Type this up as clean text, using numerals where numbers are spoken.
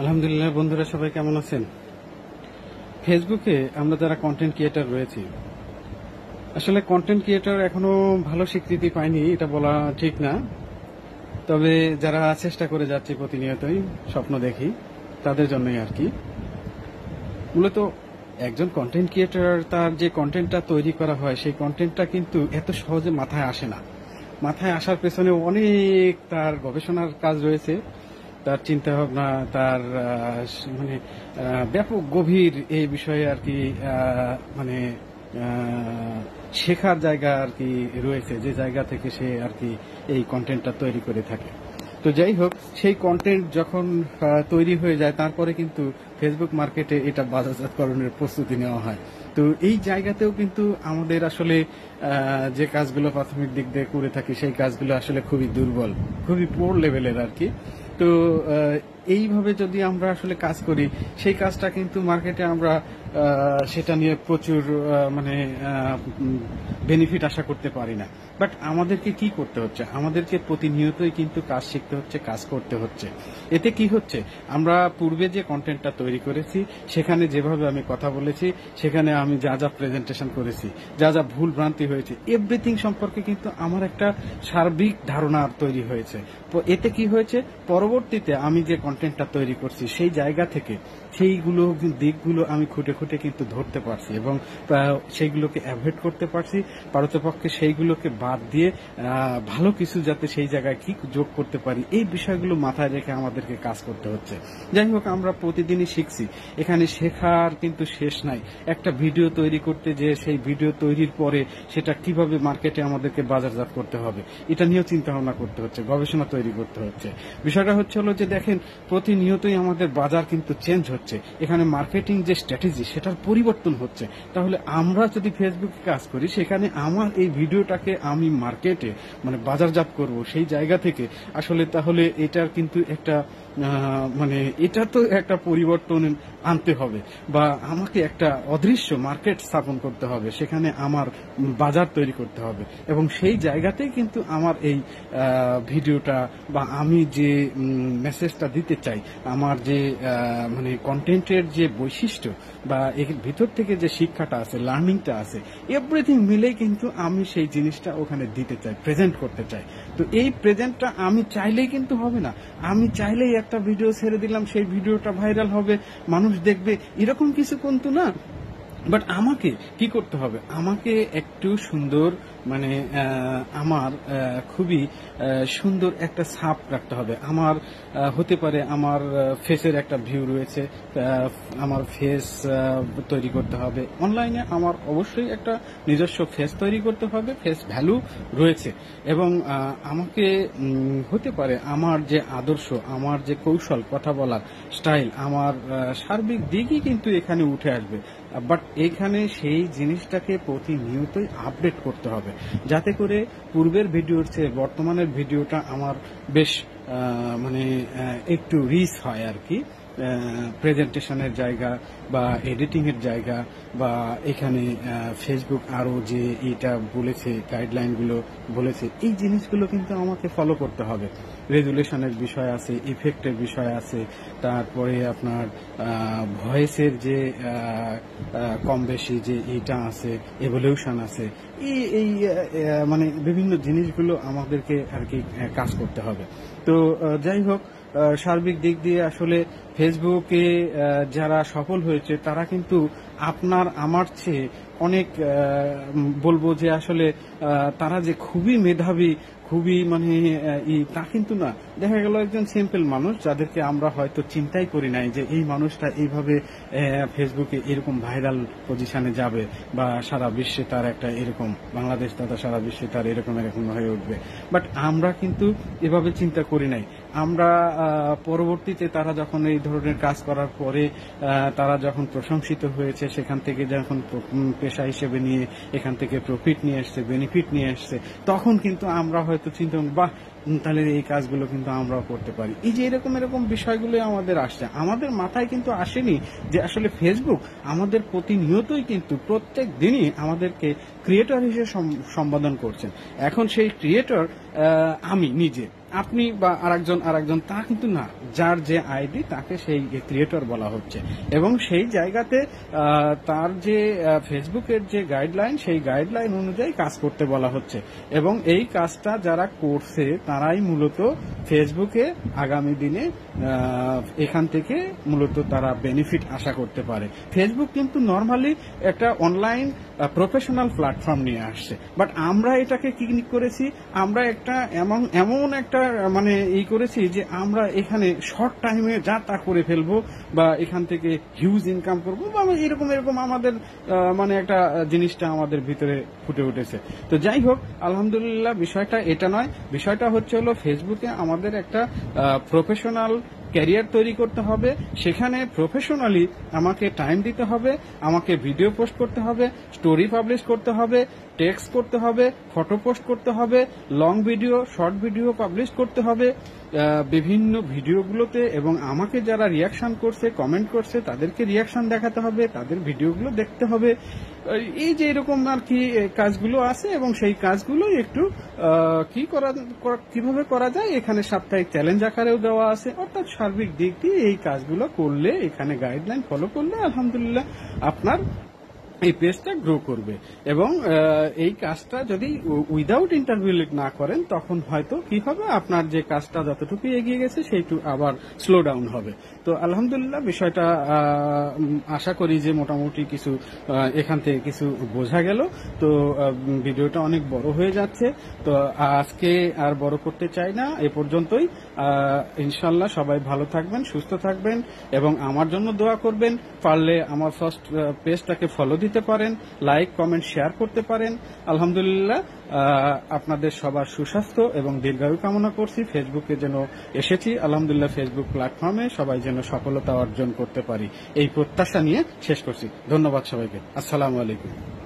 আলহামদুলিল্লাহ। বন্ধুরা সবাই কেমন আছেন? ফেসবুকে আমরা যারা কন্টেন্ট ক্রিয়েটর রয়েছি, আসলে কন্টেন্ট ক্রিয়েটর এখনো ভালো স্বীকৃতি পায়নি এটা বলা ঠিক না। তবে যারা চেষ্টা করে যাচ্ছে প্রতিনিয়তই, স্বপ্ন দেখি, তাদের জন্যই আর কি। মূলত একজন কন্টেন্ট ক্রিয়েটর, তার যে কন্টেন্টটা তৈরি করা হয় সেই কন্টেন্টটা কিন্তু এত সহজে মাথায় আসে না। মাথায় আসার পেছনে অনেক তার গবেষণার কাজ রয়েছে, তার চিন্তা ভাবনা, তার মানে ব্যাপক গভীর এই বিষয়ে আর কি মানে শেখার জায়গা আর কি রয়েছে, যে জায়গা থেকে সে আর কি এই কন্টেন্টটা তৈরি করে থাকে। তো যাই হোক, সেই কন্টেন্ট যখন তৈরি হয়ে যায় তারপরে কিন্তু ফেসবুক মার্কেটে এটা বাজারজাতকরণের প্রস্তুতি নেওয়া হয়। তো এই জায়গাতেও কিন্তু আমাদের আসলে যে কাজগুলো প্রাথমিক দিক দিয়ে করে থাকি সেই কাজগুলো আসলে খুবই দুর্বল, খুবই পোর লেভেলের আর কি। তো এইভাবে যদি আমরা আসলে কাজ করি, সেই কাজটা কিন্তু মার্কেটে আমরা সেটা নিয়ে প্রচুর মানে বেনিফিট আশা করতে পারি না। বাট আমাদেরকে কি করতে হচ্ছে? আমাদেরকে প্রতিনিয়তই কিন্তু কাজ শিখতে হচ্ছে, কাজ করতে হচ্ছে। এতে কি হচ্ছে, আমরা পূর্বে যে কন্টেন্টটা তৈরি করেছি, সেখানে যেভাবে আমি কথা বলেছি, সেখানে আমি যা যা প্রেজেন্টেশন করেছি, যা যা ভুল ভ্রান্তি হয়েছে, এভরিথিং সম্পর্কে কিন্তু আমার একটা সার্বিক ধারণা তৈরি হয়েছে। এতে কি হয়েছে, পরবর্তীতে আমি যে কন্টেন্টটা তৈরি করছি সেই জায়গা থেকে সেইগুলো দিকগুলো আমি খুঁটে খুঁটে কিন্তু ধরতে পারছি এবং সেইগুলোকে অ্যাভয়েড করতে পারছি। পারতপক্ষে সেইগুলোকে বাদ দিয়ে ভালো কিছু যাতে সেই জায়গায় কি যোগ করতে পারি, এই বিষয়গুলো মাথায় রেখে আমাদেরকে কাজ করতে হচ্ছে। যাই হোক, আমরা প্রতিদিনই শিখছি, এখানে শেখার কিন্তু শেষ নাই। একটা ভিডিও তৈরি করতে যে সেই ভিডিও তৈরির পরে সেটা কিভাবে মার্কেটে আমাদেরকে বাজারজাত করতে হবে, এটা নিয়েও চিন্তা ভাবনা করতে হচ্ছে, গবেষণা তৈরি করতে হচ্ছে। বিষয়টা হচ্ছে হলো যে দেখেন, প্রতিনিয়তই আমাদের বাজার কিন্তু চেঞ্জ হচ্ছে, এখানে মার্কেটিং যে স্ট্র্যাটেজি সেটার পরিবর্তন হচ্ছে। তাহলে আমরা যদি ফেসবুকে কাজ করি, সেখানে আমার এই ভিডিওটাকে আমি মার্কেটে মানে বাজারজাত করব সেই জায়গা থেকে আসলে, তাহলে এটার কিন্তু একটা মানে এটা তো একটা পরিবর্তন আনতে হবে, বা আমাকে একটা অদৃশ্য মার্কেট স্থাপন করতে হবে, সেখানে আমার বাজার তৈরি করতে হবে। এবং সেই জায়গাতেই কিন্তু আমার এই ভিডিওটা বা আমি যে মেসেজটা দিতে চাই, আমার যে মানে কন্টেন্টের যে বৈশিষ্ট্য বা এর ভিতর থেকে যে শিক্ষাটা আছে, লার্নিংটা আছে, এভরিথিং মিলেই কিন্তু আমি সেই জিনিসটা ওখানে দিতে চাই, প্রেজেন্ট করতে চাই। তো এই প্রেজেন্টটা আমি চাইলেই কিন্তু হবে না। আমি চাইলেই একটা ভিডিও ছেড়ে দিলাম, সেই ভিডিওটা ভাইরাল হবে, মানুষ দেখবে, এরকম কিছু কিন্তু না। বাট আমাকে কি করতে হবে, আমাকে একটু সুন্দর মানে আমার খুবই সুন্দর একটা ছাপ রাখতে হবে। আমার হতে পারে আমার ফেসের একটা ভিউ রয়েছে, আমার ফেস তৈরি করতে হবে অনলাইনে, আমার অবশ্যই একটা নিজস্ব ফেস তৈরি করতে হবে, ফেস ভ্যালু রয়েছে। এবং আমাকে হতে পারে আমার যে আদর্শ, আমার যে কৌশল, কথা বলার স্টাইল, আমার সার্বিক দিকই কিন্তু এখানে উঠে আসবে। বাট এখানে সেই জিনিসটাকে প্রতিনিয়তই আপডেট করতে হবে, যাতে করে পূর্বের ভিডিওর চেয়ে বর্তমানের ভিডিওটা আমার বেশ মানে একটু রিচ হয় আর কি। প্রেজেন্টেশনের জায়গা বা এডিটিং এর জায়গা, বা এখানে ফেসবুক আরো যে এটা বলেছে, গাইডলাইনগুলো বলেছে, এই জিনিসগুলো কিন্তু আমাকে ফলো করতে হবে। রেজুলেশনের বিষয় আছে, ইফেক্টের বিষয় আছে, তারপরে আপনার ভয়েসের যে কম বেশি যে এইটা আছে, এভলিউশন আছে, এই মানে বিভিন্ন জিনিসগুলো আমাদেরকে আর কি কাজ করতে হবে। তো যাই হোক, সার্বিক দিক দিয়ে আসলে ফেসবুকে যারা সফল হয়েছে তারা কিন্তু আপনার আমার চেয়ে অনেক বলবো যে আসলে তারা যে খুবই মেধাবী, খুবই মানে তা কিন্তু না। দেখা গেল একজন সিম্পল মানুষ, যাদেরকে আমরা হয়তো চিন্তাই করি নাই যে এই মানুষটা এইভাবে ফেসবুকে এরকম ভাইরাল পজিশনে যাবে, বা সারা বিশ্বে তার একটা এরকম, বাংলাদেশ তথা সারা বিশ্বে তার এরকম এরকম হয়ে উঠবে। বাট আমরা কিন্তু এভাবে চিন্তা করি নাই। আমরা পরবর্তীতে তারা যখন এই ধরনের কাজ করার পরে তারা যখন প্রশংসিত হয়েছে, সেখান থেকে যখন পেশা হিসেবে নিয়ে এখান থেকে প্রফিট নিয়ে আসছে, বেনিফিট নিয়ে আসছে, তখন কিন্তু আমরা হয়তো চিন্তা করি, বাহ, তাহলে এই কাজগুলো কিন্তু আমরাও করতে পারি। এই যে এরকম এরকম বিষয়গুলো আমাদের আসছে, আমাদের মাথায় কিন্তু আসেনি যে আসলে ফেসবুক আমাদের প্রতিনিয়তই কিন্তু প্রত্যেক দিনই আমাদেরকে ক্রিয়েটর হিসেবে সম্বোধন করছেন। এখন সেই ক্রিয়েটর আমি নিজে, আপনি বা আরেকজন তা কিন্তু না, যার যে আইডি তাকে সেই ক্রিয়েটর বলা হচ্ছে এবং সেই জায়গাতে তার যে ফেসবুকের যে গাইডলাইন সেই গাইডলাইন অনুযায়ী কাজ করতে বলা হচ্ছে এবং এই কাজটা যারা করছে তারাই মূলত ফেসবুকে আগামী দিনে এখান থেকে মূলত তারা বেনিফিট আশা করতে পারে। ফেসবুক কিন্তু নর্মালি একটা অনলাইন প্রফেশনাল প্ল্যাটফর্ম নিয়ে আসছে, বাট আমরা এটাকে কি করেছি, আমরা একটা এমন একটা মানে করেছি যে আমরা এখানে শর্ট টাইমে যা তা করে ফেলবো বা এখান থেকে হিউজ ইনকাম করবো বা এরকম আমাদের মানে একটা জিনিসটা আমাদের ভিতরে ফুটে উঠেছে। তো যাই হোক, আলহামদুলিল্লাহ বিষয়টা এটা নয়, বিষয়টা হচ্ছে হলো ফেসবুকে আমাদের একটা প্রফেশনাল ক্যারিয়ার তৈরি করতে হবে, সেখানে প্রফেশনালি আমাকে টাইম দিতে হবে, আমাকে ভিডিও পোস্ট করতে হবে, স্টোরি পাবলিশ করতে হবে, টেক্সট করতে হবে, ফটো পোস্ট করতে হবে, long video short video publish করতে হবে বিভিন্ন ভিডিওগুলোতে, এবং আমাকে যারা রিয়াকশন করছে কমেন্ট করছে তাদেরকে রিয়াকশন দেখাতে হবে, তাদের ভিডিওগুলো দেখতে হবে। এই যে এরকম আর কি কাজগুলো আছে এবং সেই কাজগুলো একটু কিভাবে করা যায় এখানে সাপ্তাহিক চ্যালেঞ্জ আকারেও দেওয়া আছে। অর্থাৎ সার্বিক দিক দিয়ে এই কাজগুলো করলে, এখানে গাইডলাইন ফলো করলে আলহামদুলিল্লাহ আপনার এই পেজটা গ্রো করবে এবং এই কাজটা যদি উইদাউট ইন্টারভিউ না করেন তখন হয়তো কি হবে, আপনার যে কাজটা যতটুকু এগিয়ে গেছে সেইটু আবার স্লো ডাউন হবে। তো আলহামদুলিল্লাহ বিষয়টা আশা করি যে মোটামুটি কিছু এখান থেকে কিছু বোঝা গেল। তো ভিডিওটা অনেক বড় হয়ে যাচ্ছে, তো আজকে আর বড় করতে চাই না, এ পর্যন্তই। ইনশাল্লাহ সবাই ভালো থাকবেন, সুস্থ থাকবেন এবং আমার জন্য দোয়া করবেন। পারলে আমার ফার্স্ট পেজটাকে ফলো দিতে পারেন, লাইক কমেন্ট শেয়ার করতে পারেন। আলহামদুলিল্লাহ আপনাদের সবার সুস্বাস্থ্য এবং দীর্ঘায়ু কামনা করছি। ফেসবুকে যেন এসেছি, আলহামদুলিল্লাহ ফেসবুক প্ল্যাটফর্মে সবাই যেন সফলতা অর্জন করতে পারি, এই প্রত্যাশা নিয়ে শেষ করছি। ধন্যবাদ সবাইকে। আসসালামু আলাইকুম।